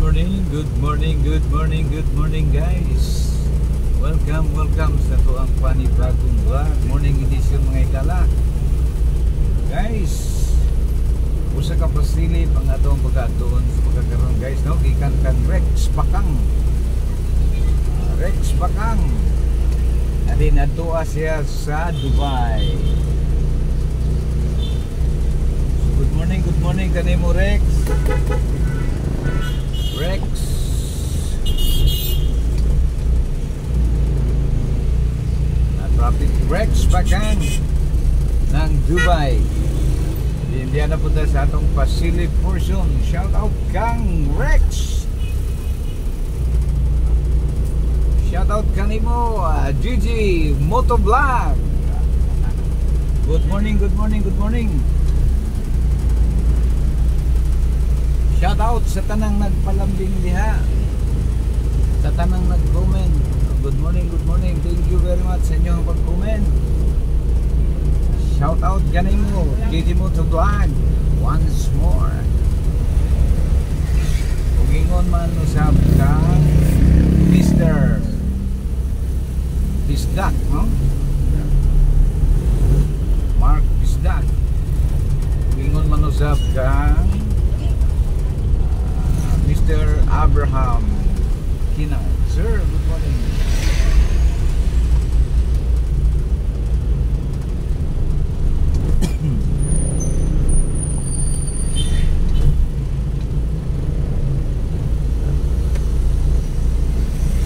good morning guys. Welcome sa tuang panibagong vlog. Morning edition mga ikala. Guys, usa ka pasilip ang atong pagkatuon sa pagkakaroon guys, no? Gikan kang Rex Bakang. Adin adtua siya sa Dubai. Good morning kanimo Rex. Traffic Rex Bakang ng Dubai. Hindi na punta sa atong pasilip portion. Shout out kang Rex. Shout out kanimo Gigi Motovlog. Good morning. Shout out sa tanang nagpalambing diha, sa tanang nag-comment. Good morning. Thank you very much sa inyong pag-comment. Shout out ganin mo Gigi Motovlog once more. Ugingon man usab kang Mr. Bisdak, no? Mark Bisdak. Ugingon man usab kang Mr. Abraham Kinay. Sir, good morning.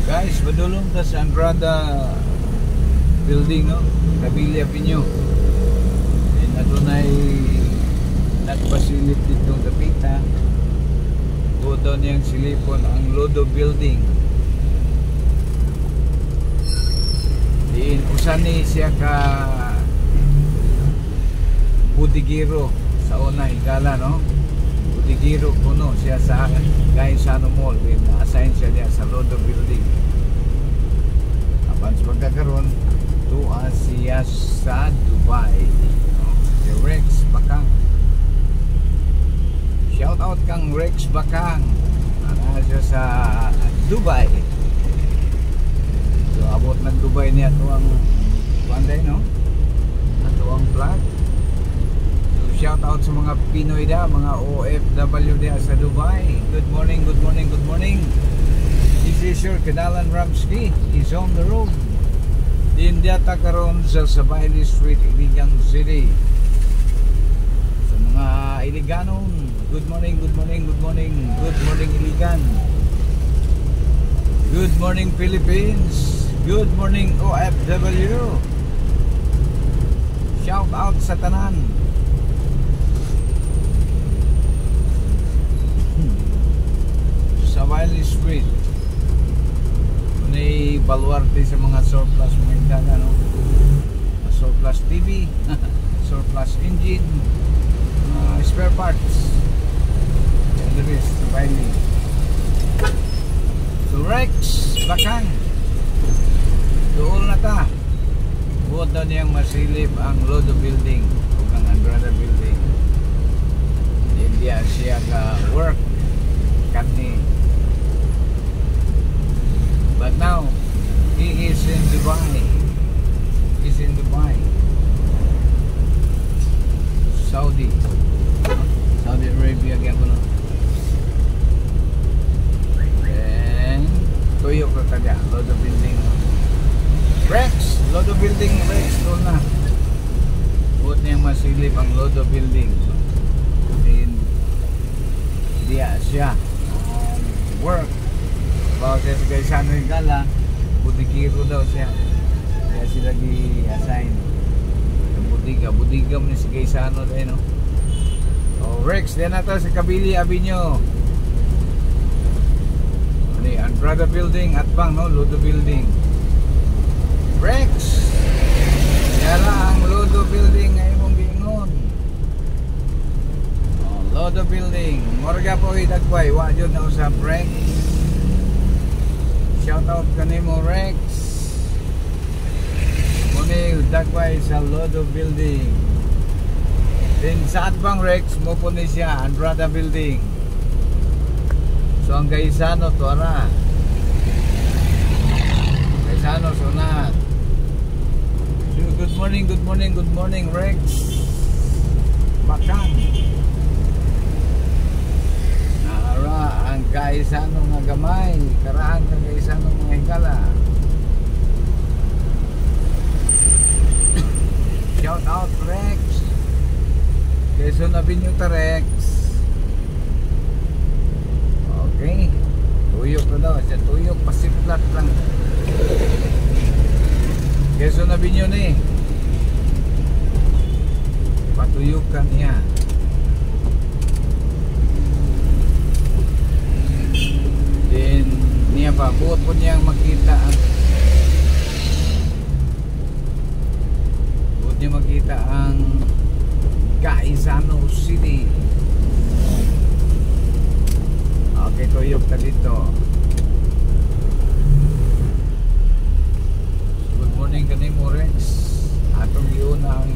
Guys, madulong ta sa Andrada building, no? Cabilia Pinyo. And adunay nagpasilip ditong kapita. Buto niyang silipon ang Lodo building. Diin usani siya ka budigiro sa una higala, no? Budigiro kuno siya sa Gaisano Mall. Na-assign siya diya sa Lodo building. Apan sa pagkakaroon, tuwa siya sa Dubai, no? Si Rex Bakang. Shout out kang Rex Bakang. Ana siya sa Dubai. So abot ng Dubai niya tuang Banday, no? Tuang vlog. So shout out sa mga Pinoy da, mga OFW da sa Dubai. Good morning. This is your Kadalan Ramsky is on the road. Din data karon sa Sabayli Street, Iligan City. Sa mga Iliganon, good morning Iligan. Good morning Philippines. Good morning OFW. Shout out sa tanan. Sabayli Street. May baluarte sa mga surplus mga igala, no? Surplus TV, surplus engine, spare parts. And the rest, Sabayli. So Rex Bakang, doon na ta. Buot daw niyang masilip ang Lodo building o ang Andrada building. Hindi siya ka-work kani. But now, he is in Dubai. Saudi Arabia again. Tuyo ka taga Lodo building. Lodo building Rex doon na. Buot niyang masilip ang Lodo building. And diya siya work. Bawa siya sa Gaisano Higala, budigiro daw siya. Kaya sila gi-assign sa budiga mo ni si Gaisano tayo, no? O Rex, diyan na to sa Kabili Avenue. Andrada building at bang, no? Lodo building. Rex, yala ang Lodo building ngayon mong gingon. Lodo building, morga po itagway, wajod na usap Rex. Shout out kanimo Rex. Muni dagway sa Lodo building. Then sa Atbang Rex mo po ni siya Andrada building. So ang Gaisano tuara. Gaisano sunat. So, good morning Rex Bakang. Naara ang Gaisano nga gamay, karaan ng Gaisano mga higala. Shout out Rex. Quezon Avenue ta Rex. Okay. Tuyok na daw. Siya tuyok. Pasiplat lang. Quezon Avenue na eh. Patuyok ka niya. Then niya pa. Buot po niyang makita ang makita ang Gaisano City. Okay, tuyok na dito. Good morning kanimo Rex. Atong yun ang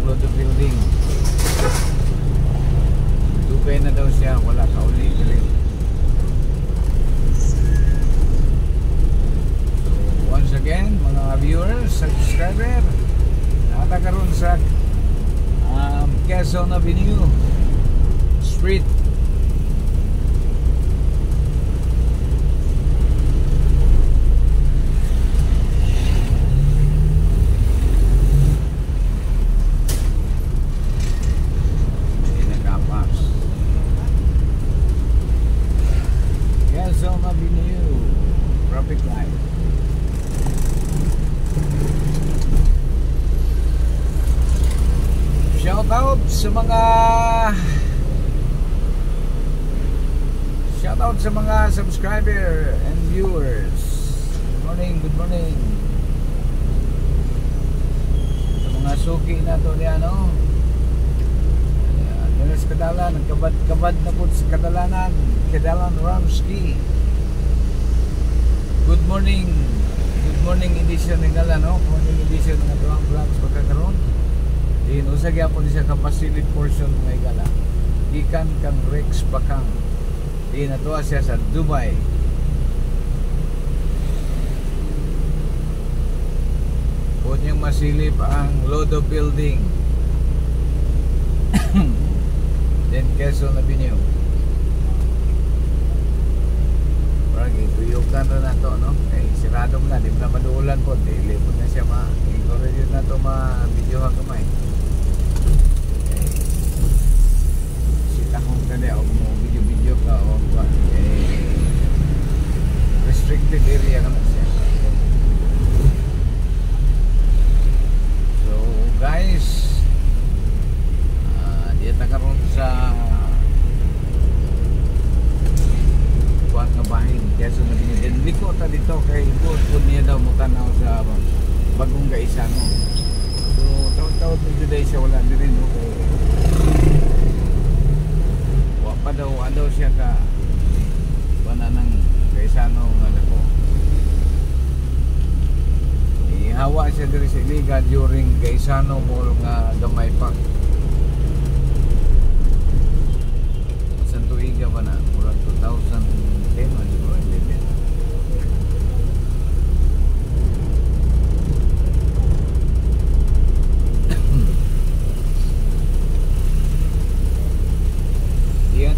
Lodo Building. Dugay na daw siya, wala ka uli. Once again, mga viewers, subscriber, natakaroon sa Quezon Avenue Street. Hindi nakapas. Quezon Avenue traffic light. Shout out sa mga subscriber and viewers. Good morning. Sa mga suki na to niya, no? Dinas Kadalan, nagkabad na po sa Kadalanan, Kadalan Ramski. Good morning edition ng gala, no? Morning edition ng atong vlogs pagkakaroon. Usag yapon siya ka facility portion ng igala. Gikan kang Rex Bakang. Natuwa siya sa Dubai. Huwag niyang masilip ang Lodo Building. Then Quezon Avenue. Parang ituyukan na to, no? Sirado mo na, di mo na maduulan po. Dilipot na siya igore yun na to ma-videohan kamay. Tahong ka na o mo video ka o restricted area naman siya. So guys, diyan na karoon sa kuwan nga bahin Quezon Avenue. Then liko ta dito kay buot po niya daw mutanaw sa bagong Gaisano. So taon-taon din day siya wala din rin, no? Padaw siya ka bananang Gaisano nga dako. Ihawa siya diri sa Iligan during Gaisano Mall nga gamay pa. Sa tuiga ba na? Murag 2010 o 2011.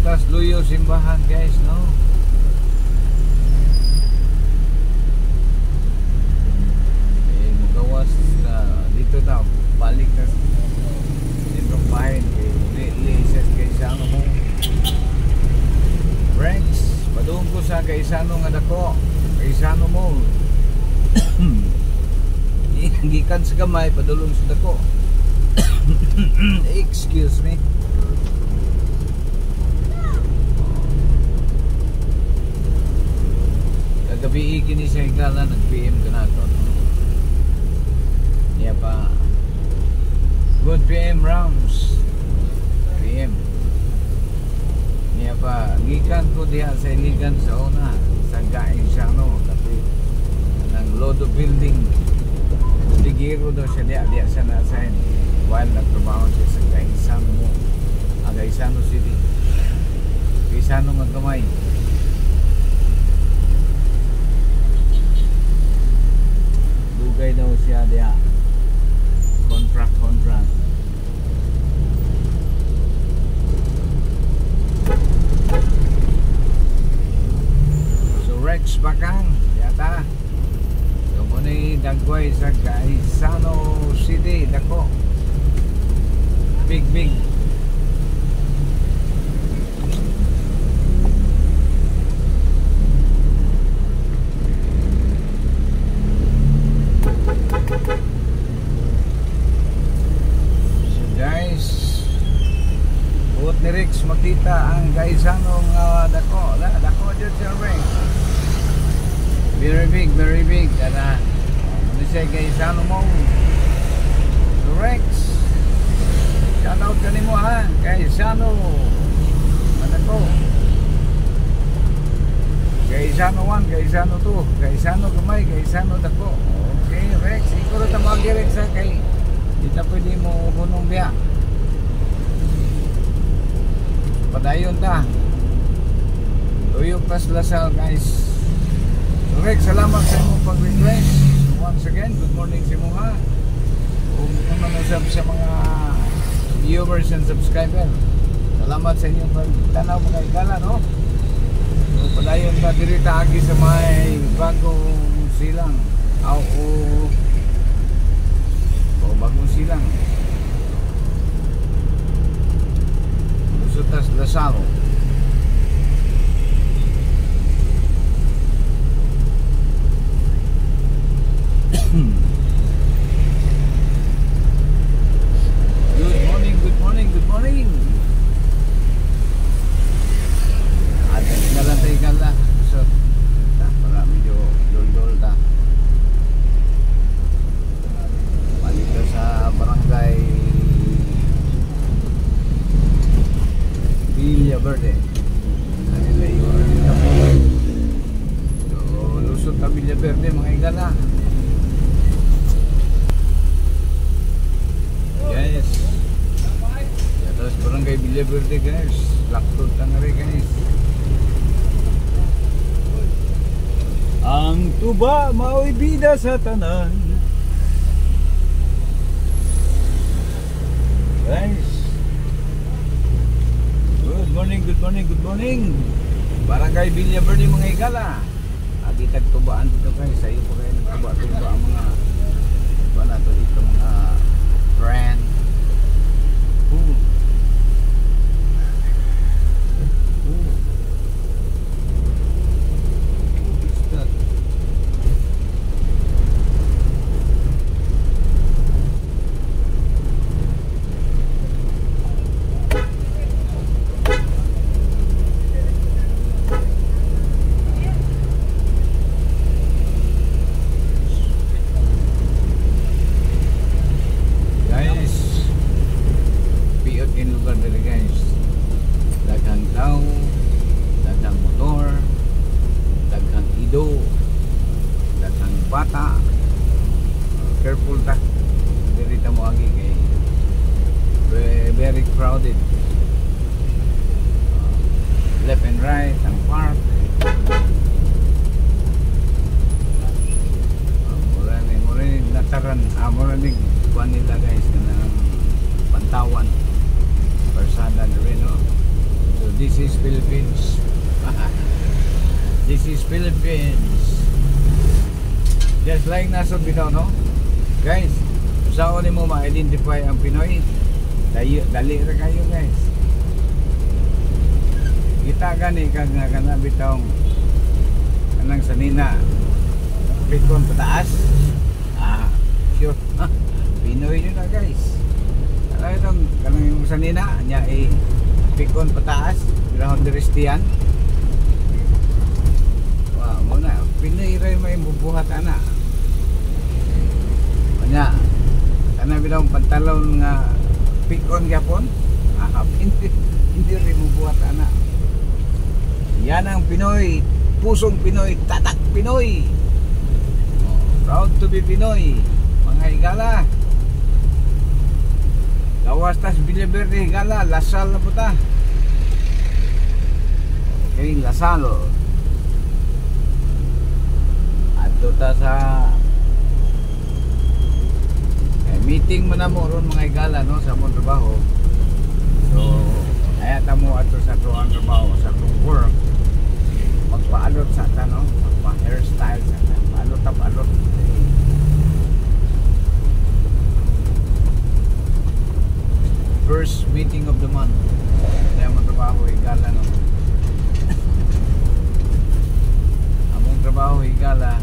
Atas luyo simbahan guys, no? Magawas na dito na balik na itong bahin lises Gaisano mo Rex, padung ko sa Gaisano nga dako Gaisano mo gikan sa gamay padulong sa dako. Excuse me. Gabi kini siya higala nag-PM ka na ito. Niya pa good PM Rams PM niya pa gikan ko diha sa Iligan sa una sa Gaisano tapi ng Lodo Building Ligero daw siya diya siya na-assign while nagtrabaho siya sa Gaisano City. Gaisano nga gamay. Dugay daw siya diya. Contract. So Rex Bakang yata. So muna dagway sa Gaisano City dako. Big buot ni Rex makita ang Gaisano nga dako dyan siya Rex. Very big kana ano siya Gaisano mo. So Rex, shout out ka nimo ha Gaisano dako. Gaisano 1, Gaisano 2, Gaisano gamay, Gaisano dako. Okay Rex, ikaw rin tamang Rex ha kay di ta pwede mo hunong biya. Padayon ta. Tuyok tas Lasal guys. So Rex, salamat sa imong pag-request. Once again, good morning sa imong ha. Kung manusab sa mga viewers and subscriber. Salamat sa inyong pagtanaw mga igala no. So padayon ta diri ta agi sa may bagong silang. Bagong silang. Sutas Lasal. Good morning. Ada nalantai kala. So, para medyo dol ta. Balik ka sa barangay Villa Verde. Kanila yung so, lusot na Villa Verde mga igala. Guys, terus barangay Villa Verde guys. Laktod tangari guys. Ang tuba mao'y bida sa tanan. Guys, good morning. Barangay Villa Verde mga igala. Agi tagtubaan dito guys. Sa iyo po kayo nagtuba ang mga bala to dito mga brand. Bata, careful ta. Diri ta mo agi kay very crowded. Left and right ang park. Mura ni nataran, mura ni kuan nila guys kanang Pantawan. Persada na rin no. So this is Philippines. This is Philippines. Just like nasa bitaw no guys, saan mo ma-identify ang Pinoy, dali ra kayo guys. Kita gani kag nga kana bitaw kanang sanina pikon pataas sure Pinoy yun na guys. Alam itong kanang yung sanina nya pikon pataas ground restian. Muna Pinoy ray may bubuhat ana. Nya kana bilang pantalon nga pikon gyapon. Hindi rin bubuhat ana. Yan ang Pinoy, pusong Pinoy, tatak Pinoy. Proud to be Pinoy. Mga higala. Gawas tas Villa Verde higala, Lasal na puta. Lasal. Adto ta sa meeting mo na mo ron mga higala no sa mong trabaho. So kaya ta mo ato sa tuang trabaho sa tuang work. Magpaalot sa ta no, magpa-hairstyle sa ta. Paalot. First meeting of the month. Kaya mong trabaho higala no. Among trabaho higala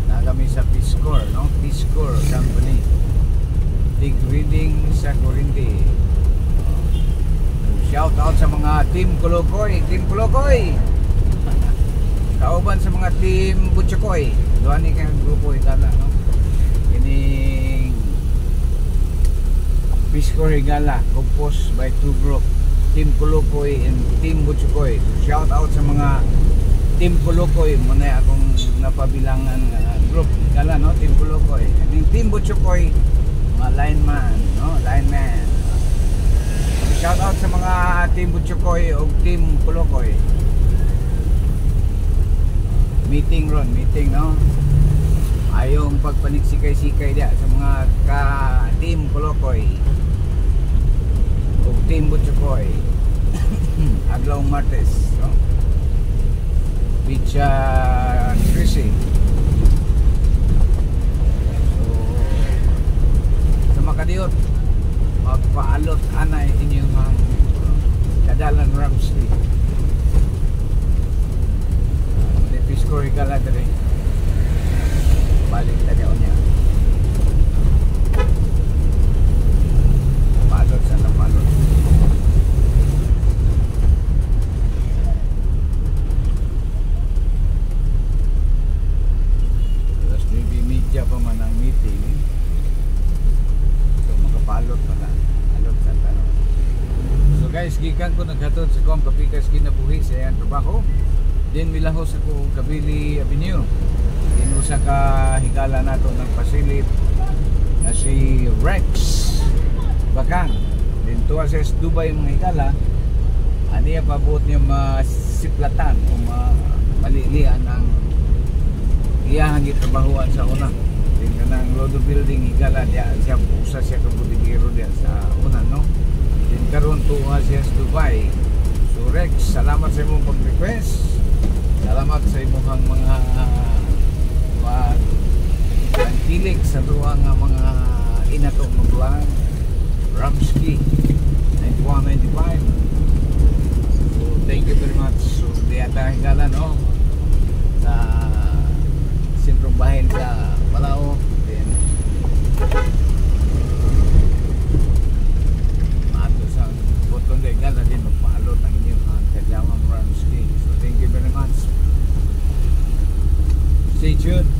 na kami sa Peace Corps, no? Peace Corps Company. Tig reading sa Corinthi. Shout out sa mga team Kulokoy, kauban sa mga team Butchokoy. Doon ni kang grupo higala, no? Kining Peace Corps higala composed by two group, Team Kulokoy and Team Butchokoy. Shout out sa mga Team Kulokoy, muna akong napabilangan group higala, no? Team Kulokoy. Yung Team Butchokoy, mga lineman, no? Lineman. Shout out sa mga Team Butchokoy o Team Kulokoy. Meeting ron, no? Ayong pagpaniksikay-sikay dia sa mga ka-Team Kulokoy o Team Butchokoy. Adlaw Martes, no? Picha Trisi. So sa makadiot magpaalot anay inyong mga kadalan Ramsey. Peace Corps higala dali. Balik tadi niya. Palot sa palot. Terus maybe media pa man ang meeting. So makapalot pa na. Alot sa tanong. So guys, gikan ko naghatod sa kong kapikas kinabuhi sa iyang trabaho. Din milahos ako Kabili Avenue. Inusa ka higala nato nagpasilip na si Rex Bakang. Din tuwa sa Dubai mga higala. Aniya pabuot niya masiplatan o malilian ang iyahang gitrabahuan sa una. Din ka ng Lodo Building higala diya siya usa siya kabudigiro diya sa una, no? Din karon tuwa siya sa Dubai. So Rex, salamat sa imong pag-request. Salamat sa imong mga pagkilig sa tuwa nga mga inatong maglang Ramsky 9195. So thank you very much. So di ata higala, no? Sa sentrong bahin sa Palao. Then ato sa butong higala din magpaalot ang inyong kajamang Ramsky. So thank you very much. Stay tuned.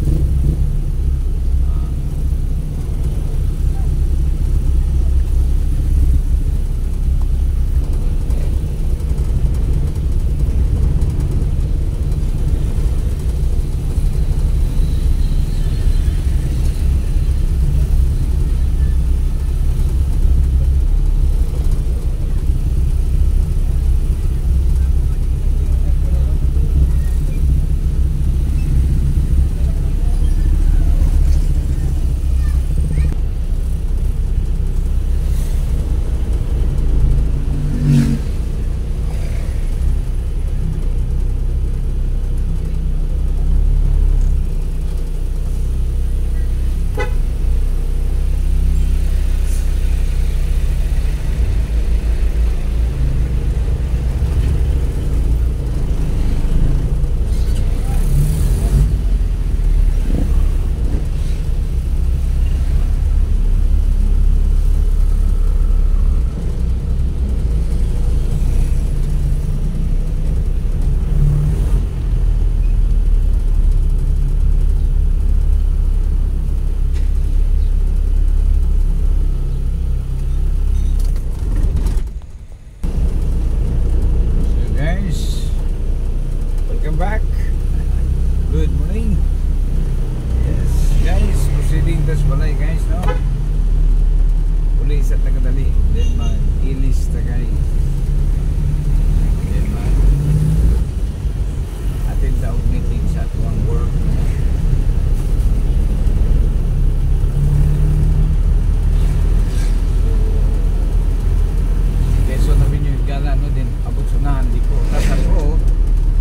unahan di ko sa ko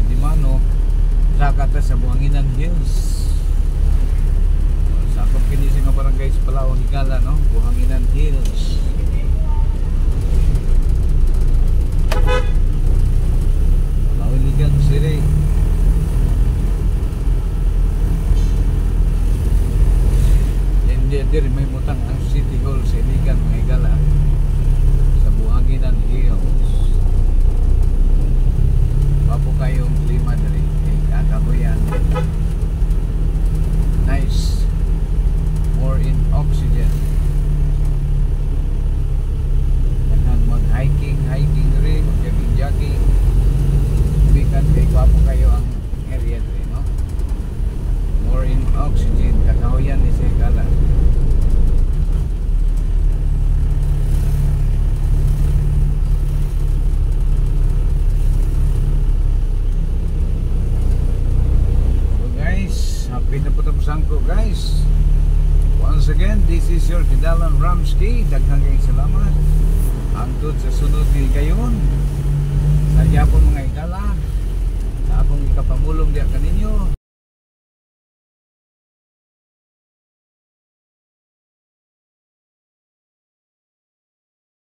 di mano saka ta sa Buhanginan Hills. Sa akong kinisi nga barangay sa Palawan Higala, no? Buhanginan Hills. Palawan Higala City. Hindi din may mutang ang City Hall sa Iligan mga Higala sa Buhanginan Hills. Papo kayong klima dali kakahuyan. Nice. More in oxygen. Dengan mag-hiking rin, mag-jogging. Bikan kay papo kayo ang area dali, no? More in oxygen. Kakahuyan ni Higala. Pinaputupusan ko guys. Once again, this is your Kidalan Ramsky. Daghang kayong salamat. Hangtod sa sunod ni gayon. Sa Japon mga Higala, sa akong ikapamulong diya kaninyo.